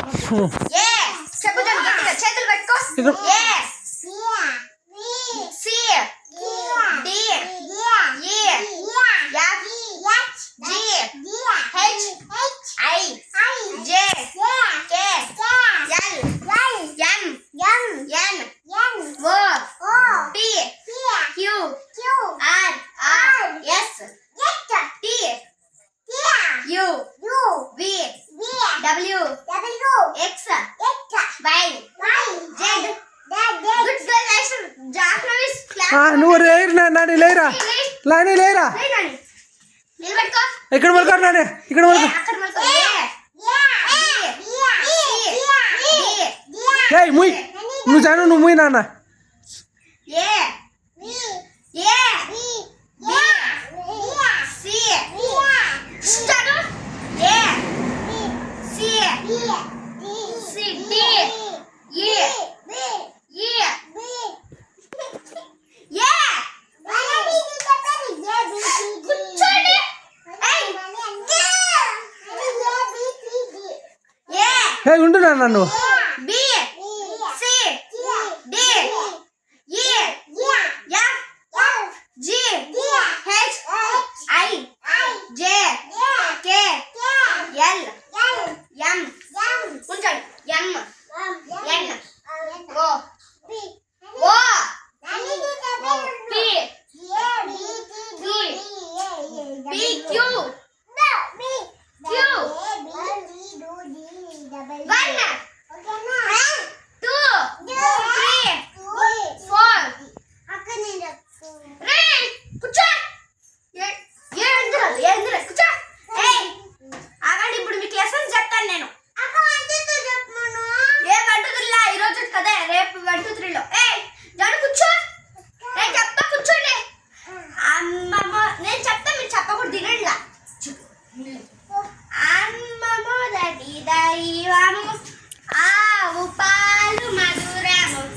ఏ చెప్పుదాం గట్టిగా చేతులు పెట్టుకో. A C D E F G H I J K L M N O P Q R S T U V W X Y Z. Good girl ఐషర్ Jahnavi class. నువ్వు నాని లేరా నాని లేరా. నిలబెట్టుకో. ఇక్కడ పడుకో నాని ఇక్కడ పడుకో. అక్కడ పడుకో. ఏయ్ ముయ్ నువ్వు జాను నువ్వు ముయ్ నాన్న. A A B C start. A C C D E E A కూర్చోండి. ఏ ఉండు నాన్న నువ్వు. B C D E F G H I J K L M ఉంచండి. M N O O P P Q Q 1